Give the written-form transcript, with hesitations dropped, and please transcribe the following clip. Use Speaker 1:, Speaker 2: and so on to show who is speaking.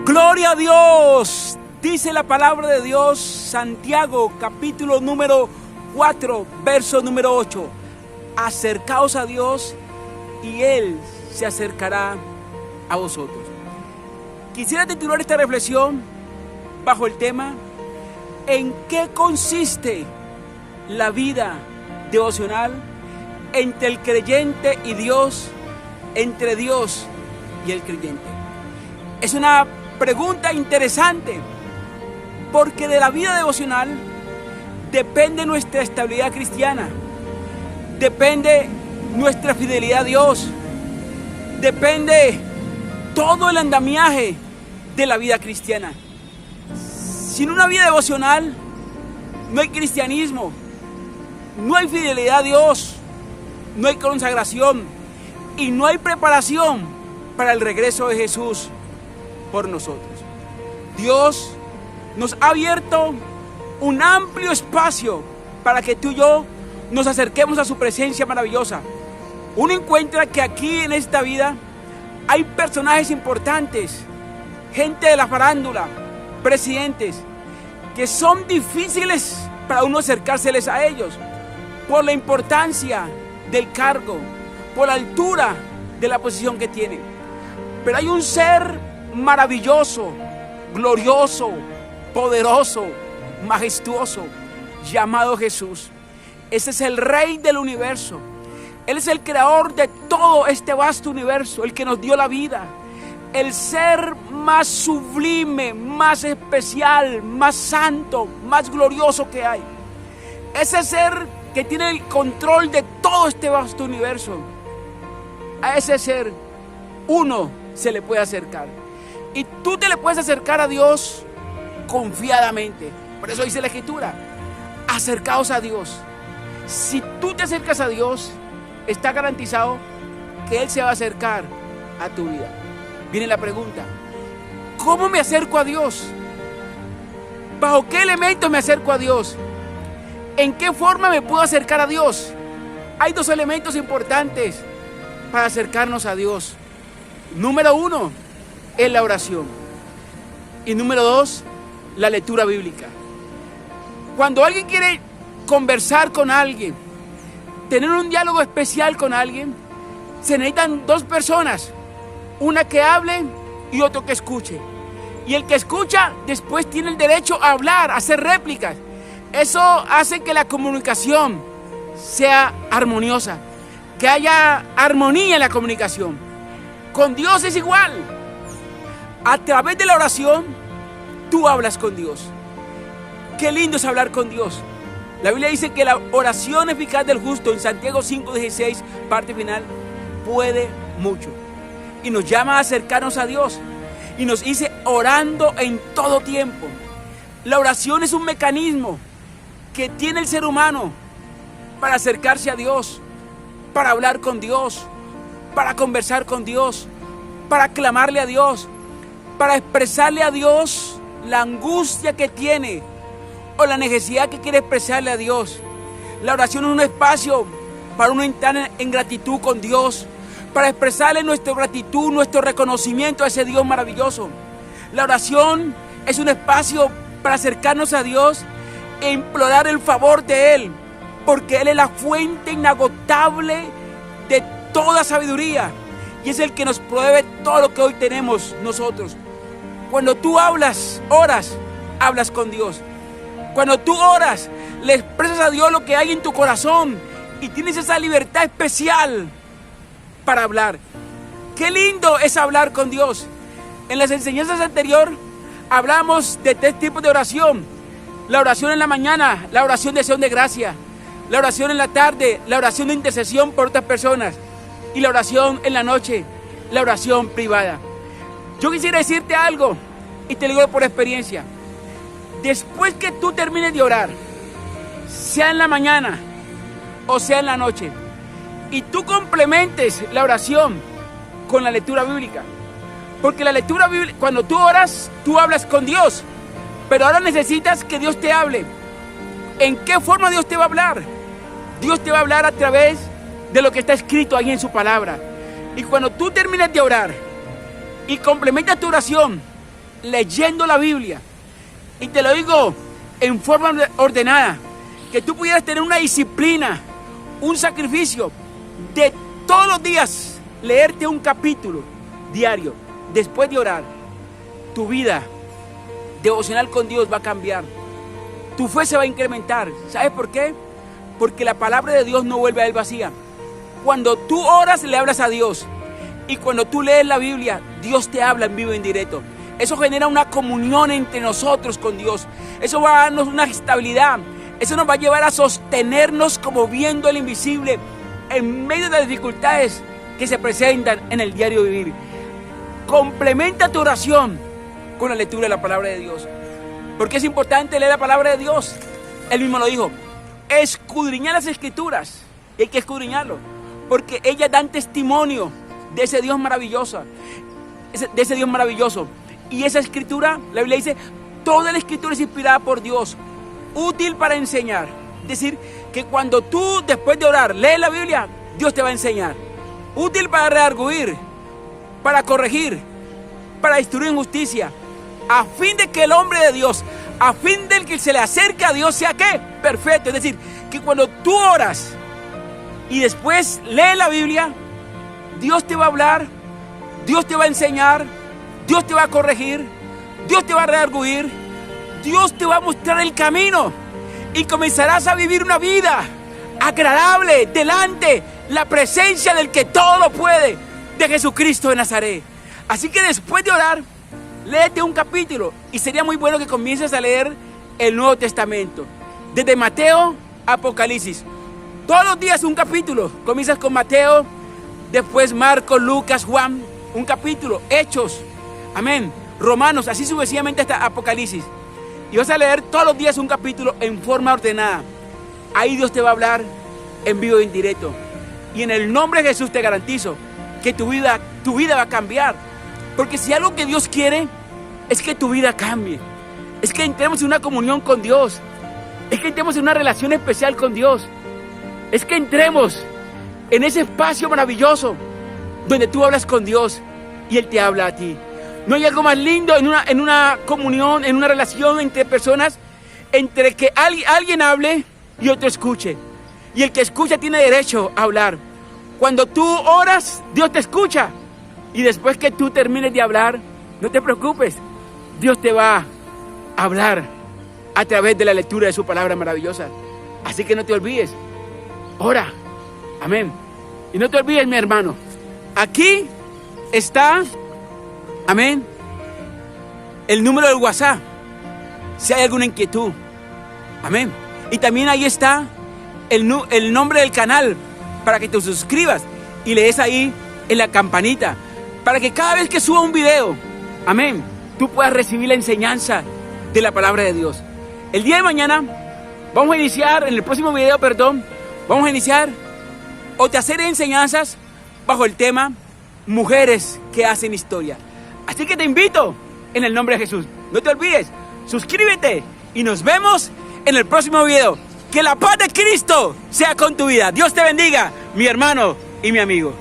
Speaker 1: Gloria a Dios. Dice la palabra de Dios, Santiago, capítulo número 4, verso número 8. Acercaos a Dios y Él se acercará a vosotros. Quisiera titular esta reflexión bajo el tema: ¿en qué consiste la vida devocional entre el creyente y Dios, entre Dios y el creyente? Es una pregunta interesante, porque de la vida devocional depende nuestra estabilidad cristiana, depende nuestra fidelidad a Dios, depende todo el andamiaje de la vida cristiana. Sin una vida devocional no hay cristianismo, no hay fidelidad a Dios, no hay consagración y no hay preparación para el regreso de Jesús por nosotros. Dios nos ha abierto un amplio espacio para que tú y yo nos acerquemos a su presencia maravillosa. Uno encuentra que aquí en esta vida hay personajes importantes, gente de la farándula, presidentes, que son difíciles para uno acercárseles a ellos por la importancia del cargo, por la altura de la posición que tienen. Pero hay un ser maravilloso, glorioso, poderoso, majestuoso, llamado Jesús. Ese es el Rey del universo. Él es el creador de todo este vasto universo, el que nos dio la vida, el ser más sublime, más especial, más santo, más glorioso que hay. Ese ser que tiene el control de todo este vasto universo. A ese ser uno se le puede acercar. Y tú te le puedes acercar a Dios confiadamente. Por eso dice la Escritura: acercaos a Dios. Si tú te acercas a Dios, está garantizado que Él se va a acercar a tu vida. Viene la pregunta: ¿cómo me acerco a Dios? ¿Bajo qué elementos me acerco a Dios? ¿En qué forma me puedo acercar a Dios? Hay dos elementos importantes para acercarnos a Dios. Número 1 es la oración. Y número 2, la lectura bíblica. Cuando alguien quiere conversar con alguien, tener un diálogo especial con alguien, se necesitan dos personas. Una que hable y otro que escuche. Y el que escucha después tiene el derecho a hablar, a hacer réplicas. Eso hace que la comunicación sea armoniosa, que haya armonía en la comunicación. Con Dios es igual. A través de la oración, tú hablas con Dios. Qué lindo es hablar con Dios. La Biblia dice que la oración eficaz del justo, en Santiago 5:16, parte final, puede mucho. Y nos llama a acercarnos a Dios. Y nos dice orando en todo tiempo. La oración es un mecanismo que tiene el ser humano para acercarse a Dios, para hablar con Dios, para conversar con Dios, para clamarle a Dios, para expresarle a Dios la angustia que tiene o la necesidad que quiere expresarle a Dios. La oración es un espacio para uno entrar en gratitud con Dios, para expresarle nuestra gratitud, nuestro reconocimiento a ese Dios maravilloso. La oración es un espacio para acercarnos a Dios e implorar el favor de Él, porque Él es la fuente inagotable de toda sabiduría y es el que nos provee todo lo que hoy tenemos nosotros. Cuando tú oras, hablas con Dios. Cuando tú oras, le expresas a Dios lo que hay en tu corazón y tienes esa libertad especial para hablar. Qué lindo es hablar con Dios. En las enseñanzas anteriores hablamos de 3 tipos de oración: la oración en la mañana, la oración de acción de gracia; la oración en la tarde, la oración de intercesión por otras personas; y la oración en la noche, la oración privada. Yo quisiera decirte algo, y te lo digo por experiencia. Después que tú termines de orar, sea en la mañana o sea en la noche, y tú complementes la oración con la lectura bíblica, porque la lectura bíblica, cuando tú oras, tú hablas con Dios, pero ahora necesitas que Dios te hable. ¿En qué forma Dios te va a hablar? Dios te va a hablar a través de lo que está escrito ahí en su palabra. Y cuando tú termines de orar y complementas tu oración leyendo la Biblia. Y te lo digo en forma ordenada, que tú pudieras tener una disciplina, un sacrificio de todos los días leerte un capítulo diario después de orar. Tu vida devocional con Dios va a cambiar. Tu fe se va a incrementar. ¿Sabes por qué? Porque la palabra de Dios no vuelve a él vacía. Cuando tú oras, le hablas a Dios. Y cuando tú lees la Biblia, Dios te habla en vivo y en directo. Eso genera una comunión entre nosotros con Dios. Eso va a darnos una estabilidad. Eso nos va a llevar a sostenernos como viendo el invisible en medio de las dificultades que se presentan en el diario vivir. Complementa tu oración con la lectura de la palabra de Dios. Porque es importante leer la palabra de Dios. Él mismo lo dijo. Escudriñar las Escrituras. Y hay que escudriñarlo. Porque ellas dan testimonio de ese Dios maravilloso. De ese Dios maravilloso. Y esa Escritura, la Biblia dice, toda la Escritura es inspirada por Dios. Útil para enseñar. Es decir, que cuando tú después de orar lees la Biblia, Dios te va a enseñar. Útil para redarguir, para corregir, para instruir en justicia, a fin de que el hombre de Dios, a fin de que se le acerque a Dios, sea ¿qué? Perfecto. Es decir, que cuando tú oras y después lees la Biblia, Dios te va a hablar, Dios te va a enseñar, Dios te va a corregir, Dios te va a redarguir, Dios te va a mostrar el camino y comenzarás a vivir una vida agradable delante la presencia del que todo lo puede, de Jesucristo de Nazaret. Así que después de orar, léete un capítulo y sería muy bueno que comiences a leer el Nuevo Testamento, desde Mateo a Apocalipsis. Todos los días un capítulo. Comienzas con Mateo, después Marcos, Lucas, Juan, un capítulo, Hechos, amén, Romanos, así sucesivamente hasta Apocalipsis. Y vas a leer todos los días un capítulo en forma ordenada. Ahí Dios te va a hablar en vivo y en directo. Y en el nombre de Jesús te garantizo que tu vida va a cambiar. Porque si algo que Dios quiere es que tu vida cambie. Es que entremos en una comunión con Dios. Es que entremos en una relación especial con Dios. Es que entremos en ese espacio maravilloso donde tú hablas con Dios y Él te habla a ti. No hay algo más lindo en una comunión, en una relación entre personas, entre que alguien hable y otro escuche. Y el que escucha tiene derecho a hablar. Cuando tú oras, Dios te escucha. Y después que tú termines de hablar, no te preocupes. Dios te va a hablar a través de la lectura de su palabra maravillosa. Así que no te olvides. Ora. Amén. Y no te olvides, mi hermano. Aquí está, amén, el número del WhatsApp. Si hay alguna inquietud. Amén. Y también ahí está el nombre del canal para que te suscribas y le des ahí en la campanita para que cada vez que suba un video, amén, tú puedas recibir la enseñanza de la palabra de Dios. El día de mañana vamos a iniciar, en el próximo video, vamos a iniciar otra serie de enseñanzas bajo el tema Mujeres que hacen historia. Así que te invito en el nombre de Jesús. No te olvides, suscríbete y nos vemos en el próximo video. Que la paz de Cristo sea con tu vida. Dios te bendiga, mi hermano y mi amigo.